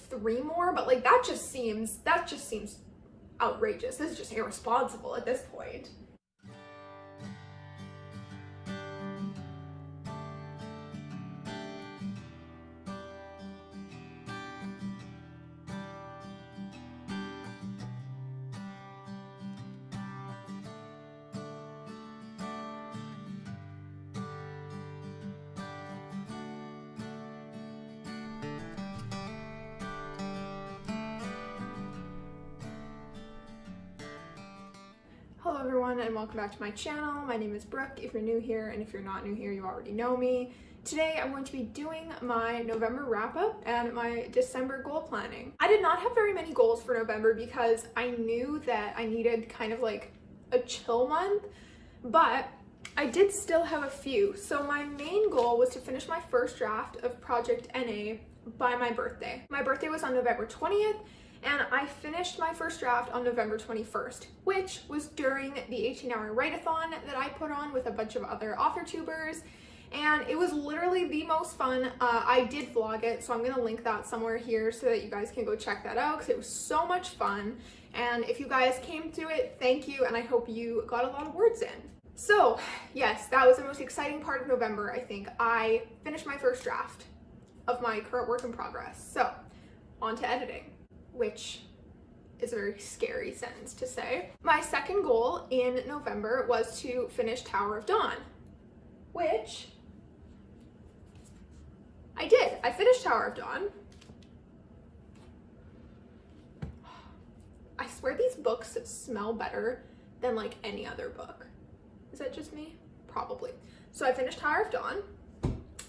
3 more, but like that just seems outrageous. This is just irresponsible at this point. Hello everyone and welcome back to my channel. My name is Brooke if you're new here, and if you're not new here you already know me. Today I'm going to be doing my November wrap up and my December goal planning. I did not have very many goals for November because I knew that I needed kind of like a chill month, but I did still have a few. So my main goal was to finish my first draft of Project NA by my birthday. My birthday was on November 20th. And I finished my first draft on November 21st, which was during the 18-hour readathon that I put on with a bunch of other Authortubers. And it was literally the most fun. I did vlog it, so I'm gonna link that somewhere here so that you guys can go check that out because it was so much fun. And if you guys came to it, thank you, and I hope you got a lot of words in. So yes, that was the most exciting part of November, I think. I finished my first draft of my current work in progress. So on to editing, which is a very scary sentence to say. My second goal in November was to finish Tower of Dawn, which I did. I finished Tower of Dawn. I swear these books smell better than like any other book. Is that just me? Probably. So I finished Tower of Dawn.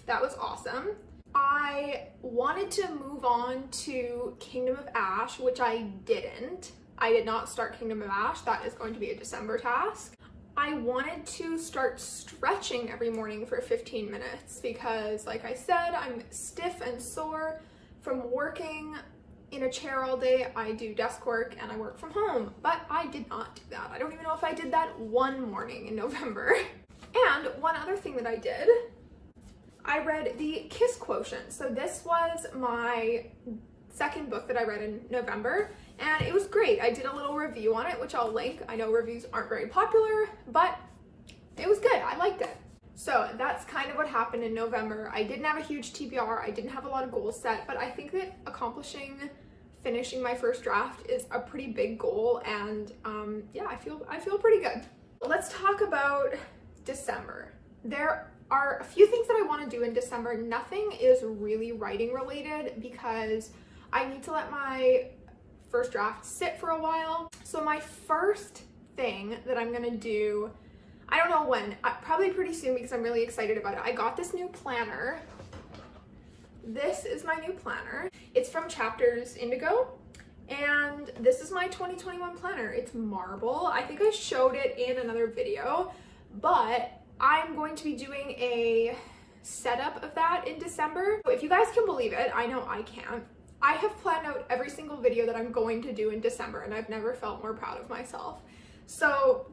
That was awesome. I wanted to move on to Kingdom of Ash, which I didn't. I did not start Kingdom of Ash. That is going to be a December task. I wanted to start stretching every morning for 15 minutes because, like I said, I'm stiff and sore from working in a chair all day. I do desk work and I work from home, but I did not do that. I don't even know if I did that one morning in November. And one other thing that I did, I read the Kiss Quotient. So this was my second book that I read in November, and it was great. I did a little review on it, which I'll link. I know reviews aren't very popular, but it was good. I liked it. So that's kind of what happened in November. I didn't have a huge TBR. I didn't have a lot of goals set, but I think that finishing my first draft is a pretty big goal, and yeah, I feel pretty good. Let's talk about December. There are a few things that I want to do in December. Nothing is really writing related because I need to let my first draft sit for a while. So my first thing that I'm gonna do, I don't know when, probably pretty soon because I'm really excited about it. I got this new planner. This is my new planner. It's from Chapters Indigo, and this is my 2021 planner. It's marble. I think I showed it in another video, but I'm going to be doing a setup of that in December. If you guys can believe it, I know I can't. I have planned out every single video that I'm going to do in December, and I've never felt more proud of myself. So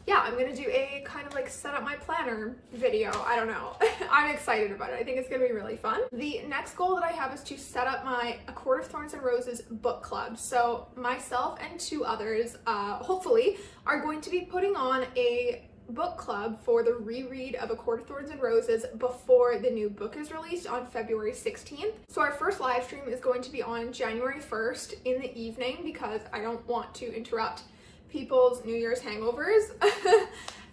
yeah, I'm gonna do a kind of like set up my planner video. I don't know. I'm excited about it. I think it's gonna be really fun. The next goal that I have is to set up my A Court of Thorns and Roses book club. So myself and 2 others, hopefully, are going to be putting on a book club for the reread of A Court of Thorns and Roses before the new book is released on February 16th. So our first live stream is going to be on January 1st in the evening because I don't want to interrupt people's New Year's hangovers.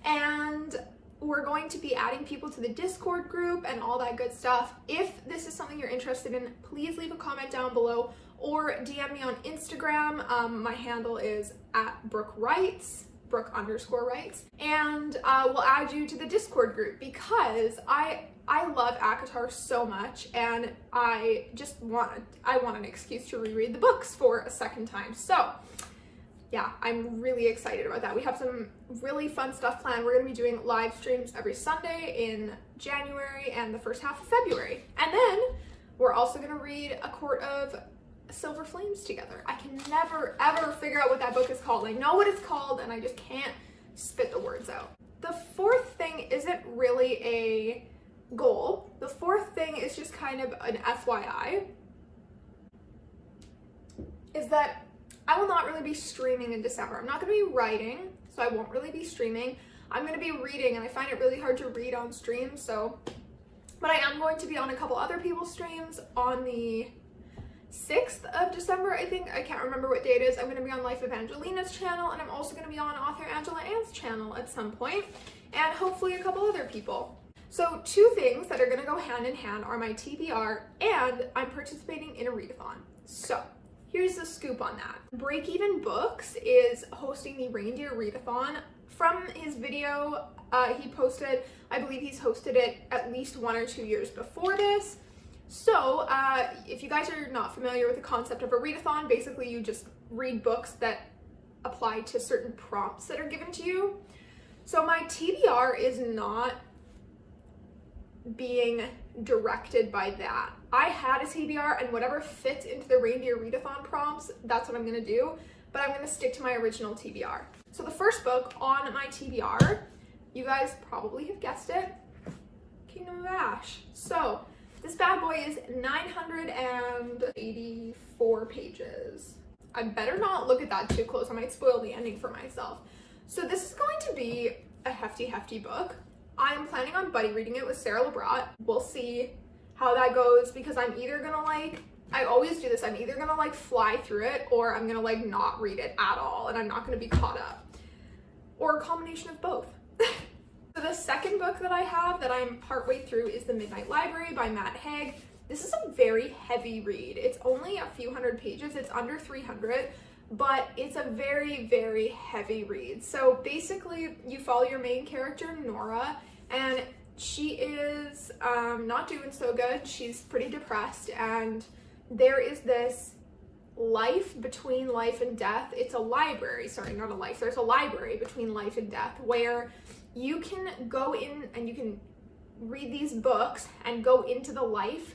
And we're going to be adding people to the Discord group and all that good stuff. If this is something you're interested in, please leave a comment down below or DM me on Instagram. My handle is @BrookeWrites. Brooke_writes, and we'll add you to the Discord group because I love ACOTAR so much, and I want an excuse to reread the books for a second time. So yeah, I'm really excited about that. We have some really fun stuff planned. We're gonna be doing live streams every Sunday in January and the first half of February, and then we're also gonna read A Court of Silver Flames together. I can never ever figure out what that book is called. I know what it's called and I just can't spit the words out. The fourth thing isn't really a goal. The fourth thing is just kind of an FYI. is that I will not really be streaming in December. I'm not going to be writing, so I won't really be streaming. I'm going to be reading, and I find it really hard to read on stream, so... But I am going to be on a couple other people's streams on the 6th of December, I think. I can't remember what day it is. I'm going to be on Life Evangelina's channel, and I'm also going to be on Author Angela Ann's channel at some point, and hopefully a couple other people. So 2 things that are going to go hand in hand are my TBR, and I'm participating in a readathon. So here's the scoop on that. Break Even Books is hosting the Reindeer Readathon. From his video he posted, I believe he's hosted it at least 1 or 2 years before this. So if you guys are not familiar with the concept of a readathon, basically you just read books that apply to certain prompts that are given to you. So my TBR is not being directed by that. I had a TBR, and whatever fits into the Reindeer Readathon prompts, that's what I'm going to do, but I'm going to stick to my original TBR. So the first book on my TBR, you guys probably have guessed it, Kingdom of Ash. So this bad boy is 984 pages. I better not look at that too close. I might spoil the ending for myself. So this is going to be a hefty book. I'm planning on buddy reading it with Sarah LeBrat. We'll see how that goes, because I'm either gonna I always do this, I'm either gonna fly through it, or I'm gonna not read it at all, and I'm not gonna be caught up. Or a combination of both. So the second book that I have that I'm partway through is The Midnight Library by Matt Haig. This is a very heavy read. It's only a few hundred pages, it's under 300, but it's a very heavy read. So basically you follow your main character, Nora, and she is not doing so good. She's pretty depressed, and there is this life between life and death. It's a library, sorry, not a life. There's a library between life and death where you can go in and you can read these books and go into the life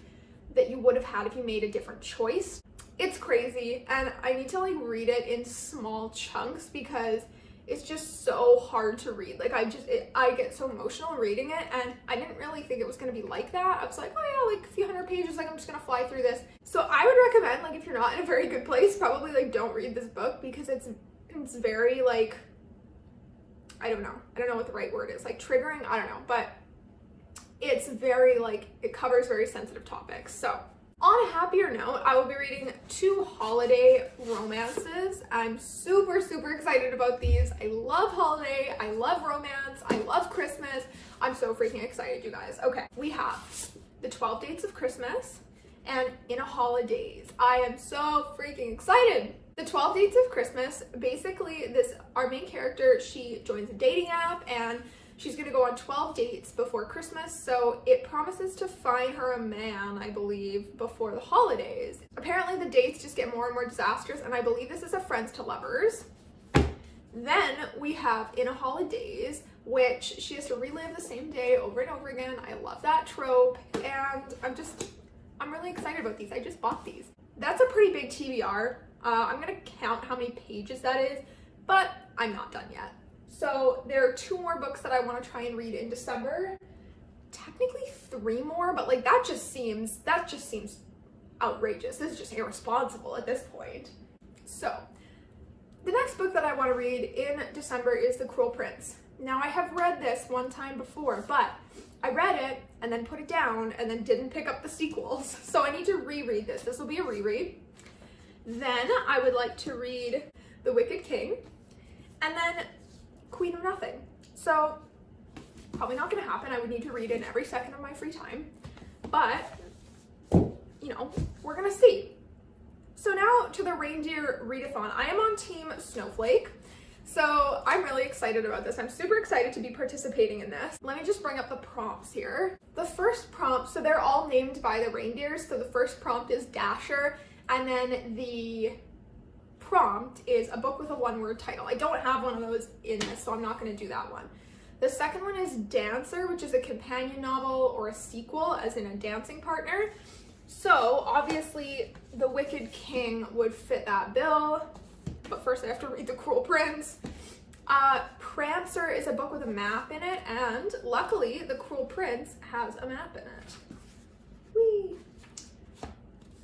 that you would have had if you made a different choice. It's crazy, and I need to read it in small chunks because it's just so hard to read. I get so emotional reading it, and I didn't really think it was going to be like that. I was like, oh yeah, a few hundred pages, I'm just going to fly through this. So I would recommend, if you're not in a very good place, probably don't read this book, because it's very I don't know what the right word is, triggering, I don't know, but it's very it covers very sensitive topics. So on a happier note, I will be reading 2 holiday romances. I'm super excited about these. I love holiday, I love romance, I love Christmas. I'm so freaking excited, you guys. Okay, we have The 12 Dates of Christmas and In a Holidays. I am so freaking excited. The 12 Dates of Christmas, basically our main character, she joins a dating app, and she's gonna go on 12 dates before Christmas, so it promises to find her a man, I believe, before the holidays. Apparently the dates just get more and more disastrous, and I believe this is a friends to lovers. Then we have In a Holidays, which she has to relive the same day over and over again. I love that trope, and I'm really excited about these. I just bought these. That's a pretty big TBR. I'm gonna count how many pages that is, but I'm not done yet. So there are 2 more books that I want to try and read in December. Technically 3 more, but that just seems outrageous. This is just irresponsible at this point. So the next book that I want to read in December is The Cruel Prince. Now I have read this one time before, but I read it and then put it down and then didn't pick up the sequels. So I need to reread this. This will be a reread. Then I would like to read The Wicked King, and then Queen of Nothing. So probably not gonna happen. I would need to read in every second of my free time, but we're gonna see. So now to the Reindeer Readathon. I am on Team Snowflake, so I'm really excited about this. I'm super excited to be participating in this. Let me just bring up the prompts here. The first prompt, so they're all named by the reindeers. So the first prompt is Dasher, and then the prompt is a book with a 1-word title. I don't have one of those in this, so I'm not going to do that one. The second one is Dancer, which is a companion novel or a sequel, as in a dancing partner. So obviously The Wicked King would fit that bill, but first I have to read The Cruel Prince. Prancer is a book with a map in it, and luckily The Cruel Prince has a map in it. Whee!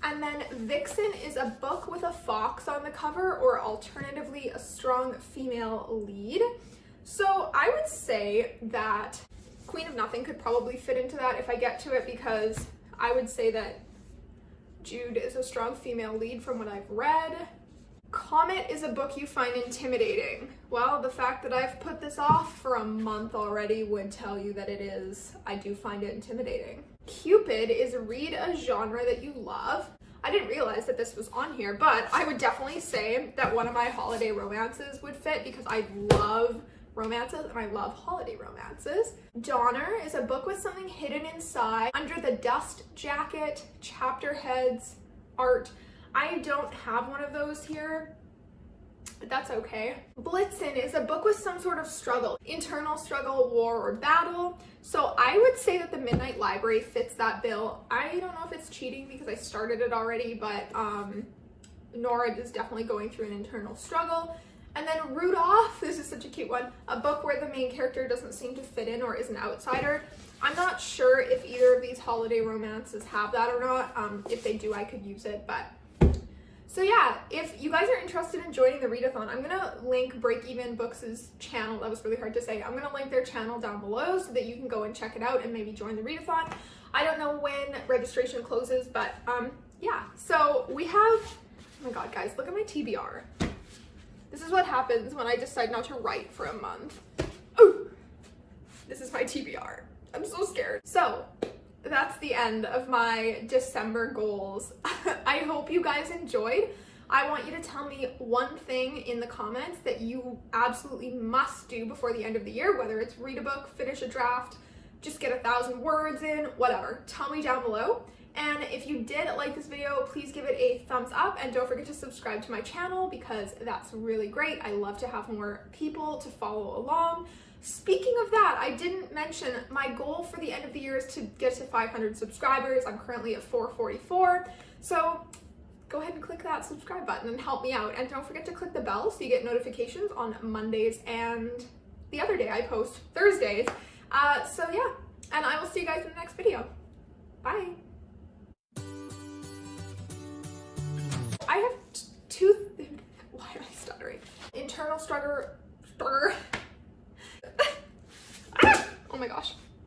And then Vixen is a book with a fox on the cover, or alternatively a strong female lead. So I would say that Queen of Nothing could probably fit into that if I get to it, because I would say that Jude is a strong female lead from what I've read. Comet is a book you find intimidating. Well, the fact that I've put this off for a month already would tell you that it is. I do find it intimidating. Cupid is read a genre that you love. I didn't realize that this was on here, but I would definitely say that one of my holiday romances would fit, because I love romances and I love holiday romances. Donner is a book with something hidden inside, under the dust jacket, chapter heads, art. I don't have one of those here, but that's okay. Blitzen is a book with some sort of struggle, internal struggle, war, or battle. So I would say that the Midnight Library fits that bill. I don't know if it's cheating because I started it already, but Nora is definitely going through an internal struggle. And then Rudolph, this is such a cute one, a book where the main character doesn't seem to fit in or is an outsider. I'm not sure if either of these holiday romances have that or not. If they do, I could use it, but... So yeah, if you guys are interested in joining the readathon, I'm gonna link Break Even Books' channel. That was really hard to say. I'm gonna link their channel down below so that you can go and check it out and maybe join the readathon. I don't know when registration closes, but yeah. So we have, oh my god guys, look at my TBR. This is what happens when I decide not to write for a month. Oh, this is my TBR. I'm so scared. So that's the end of my December goals. I hope you guys enjoyed. I want you to tell me one thing in the comments that you absolutely must do before the end of the year, whether it's read a book, finish a draft, just get 1,000 words in, whatever. Tell me down below. And if you did like this video, please give it a thumbs up, and don't forget to subscribe to my channel, because that's really great. I love to have more people to follow along. Speaking of that, I didn't mention my goal for the end of the year is to get to 500 subscribers. I'm currently at 444. So go ahead and click that subscribe button and help me out. And don't forget to click the bell so you get notifications on Mondays and the other day I post, Thursdays. So yeah, and I will see you guys in the next video. Bye. I have why am I stuttering? Internal struggle. Oh my gosh.